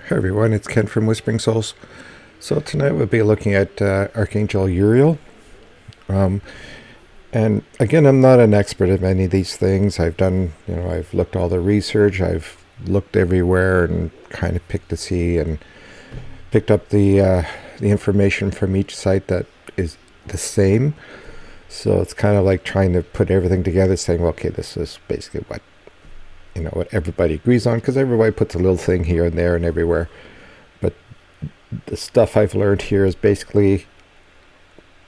Hey everyone, it's Ken from Whisperingsouls. So tonight we'll be looking at Archangel Uriel. Um, and again, I'm not an expert at any of these things. I've looked all the research, I've looked everywhere and kind of picked up the information from each site that is the same. So it's kind of like trying to put everything together, saying, well, okay, this is basically what everybody agrees on, because everybody puts a little thing here and there and everywhere. But the stuff I've learned here is basically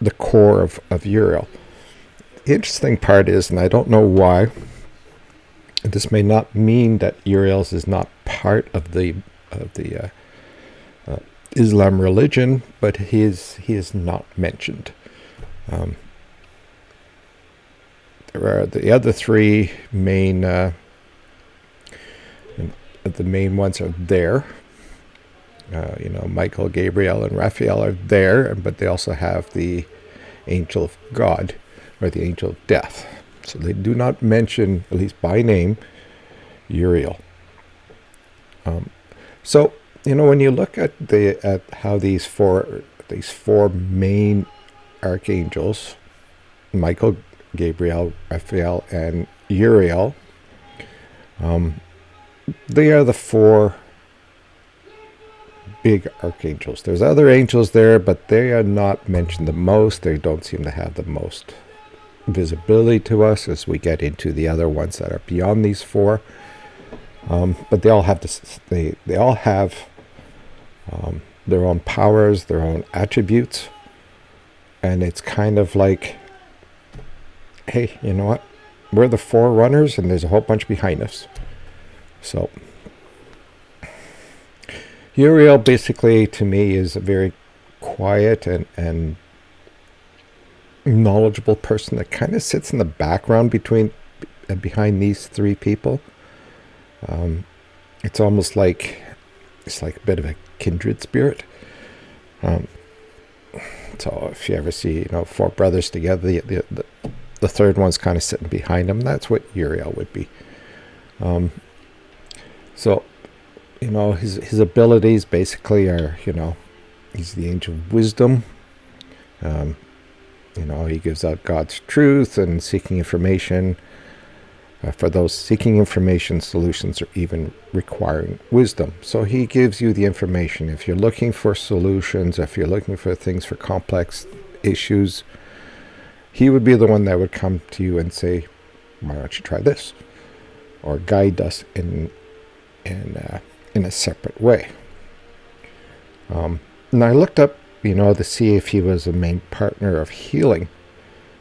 the core of Uriel. The interesting part is, and I don't know why, this may not mean that Uriel is not part of the Islam religion, but he is not mentioned. There are the other three main. The main ones are there. Michael, Gabriel, and Raphael are there, but they also have the angel of God, or the angel of death. So they do not mention, at least by name, Uriel. So when you look at how these four main archangels, Michael, Gabriel, Raphael, and Uriel, they are the four big archangels. There's other angels there, but they are not mentioned the most. They don't seem to have the most visibility to us as we get into the other ones that are beyond these four. But they all have they all have their own powers, their own attributes, and it's kind of like, hey, you know what? We're the forerunners, and there's a whole bunch behind us. So Uriel basically to me is a very quiet and knowledgeable person that kind of sits in the background behind these three people. It's almost like a bit of a kindred spirit. So if you ever see four brothers together, the third one's kind of sitting behind them. That's what Uriel would be. So, his abilities basically are, he's the angel of wisdom. He gives out God's truth and seeking information. For those seeking information, solutions are even requiring wisdom. So he gives you the information. If you're looking for solutions, if you're looking for things for complex issues, he would be the one that would come to you and say, why don't you try this? Or guide us in a separate way. And I looked up, to see if he was a main partner of healing,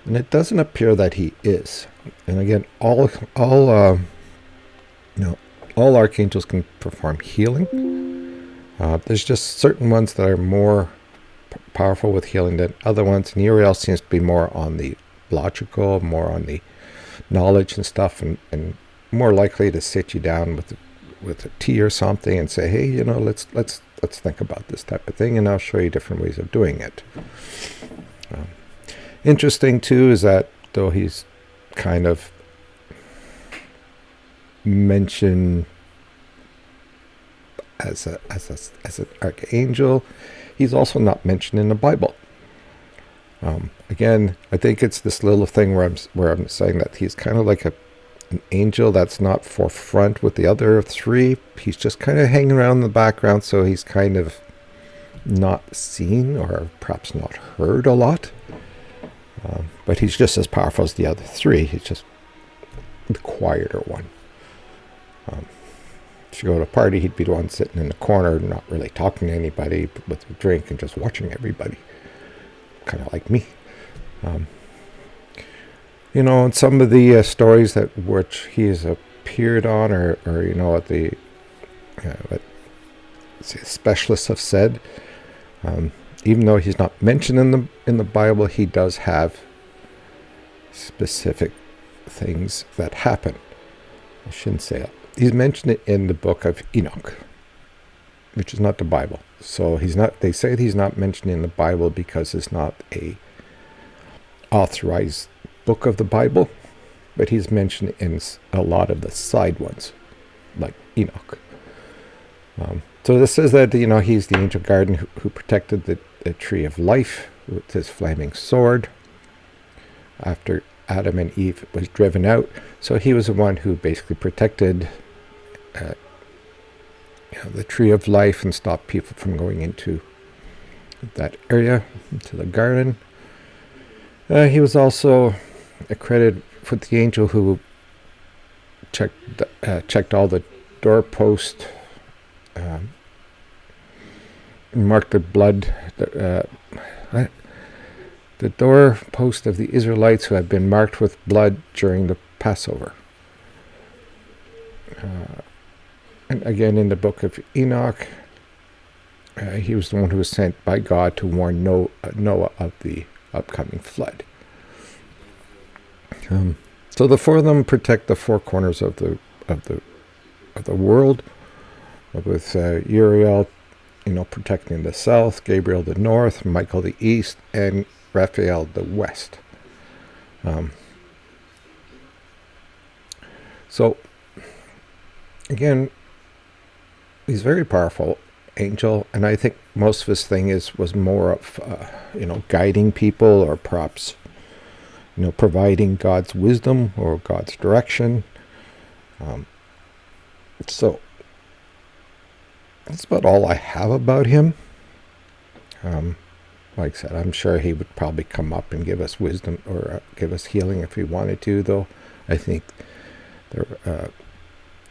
and it doesn't appear that he is. And again, all archangels can perform healing. There's just certain ones that are more powerful with healing than other ones, and Uriel seems to be more on the logical, more on the knowledge and stuff, and more likely to sit you down with a tea or something and say, hey, let's think about this type of thing, and I'll show you different ways of doing it. Interesting too is that though he's kind of mentioned as an archangel, he's also not mentioned in the Bible. Again, I think it's this little thing where I'm saying that he's kind of like an angel that's not forefront with the other three. He's just kind of hanging around in the background, so he's kind of not seen or perhaps not heard a lot. But he's just as powerful as the other three. He's just the quieter one. If you go to a party, he'd be the one sitting in the corner, not really talking to anybody, with a drink and just watching everybody. Kind of like me. And some of the stories which he has appeared on, or what the specialists have said, even though he's not mentioned in the Bible, he does have specific things that happen. I shouldn't say that. He's mentioned it in the book of Enoch, which is not the Bible. So he's not. They say he's not mentioned in the Bible because it's not a authorized book of the Bible, but he's mentioned in a lot of the side ones, like Enoch. So this says that, he's the angel guardian who protected the tree of life with his flaming sword after Adam and Eve was driven out. So he was the one who basically protected the tree of life and stopped people from going into that area, into the garden. He was also accredited with the angel who checked all the doorposts, marked the blood, the doorpost of the Israelites who had been marked with blood during the Passover. And again, in the book of Enoch, he was the one who was sent by God to warn Noah of the upcoming flood. So the four of them protect the four corners of the world, with Uriel, protecting the south, Gabriel the north, Michael the east, and Raphael the west. So again, he's very powerful angel, and I think most of his thing was more of guiding people, or perhaps providing God's wisdom or God's direction. So that's about all I have about him. Like I said, I'm sure he would probably come up and give us wisdom or give us healing if he wanted to, though I think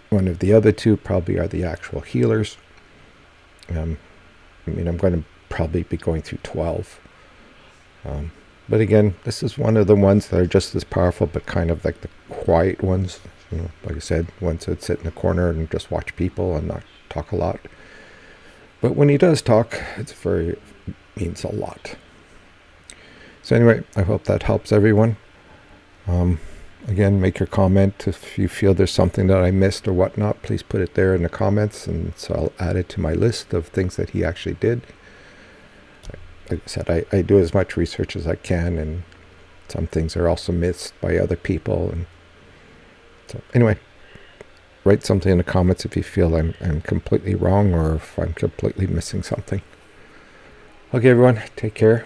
one of the other two probably are the actual healers. I'm going to probably be going through 12. But again, this is one of the ones that are just as powerful, but kind of like the quiet ones. Like I said, ones that sit in the corner and just watch people and not talk a lot. But when he does talk, means a lot. So anyway, I hope that helps everyone. Again, make your comment if you feel there's something that I missed or whatnot. Please put it there in the comments, and so I'll add it to my list of things that he actually did. Like I said, I do as much research as I can, and some things are also missed by other people. And so anyway, write something in the comments if you feel I'm completely wrong or if I'm completely missing something. Okay, everyone, take care.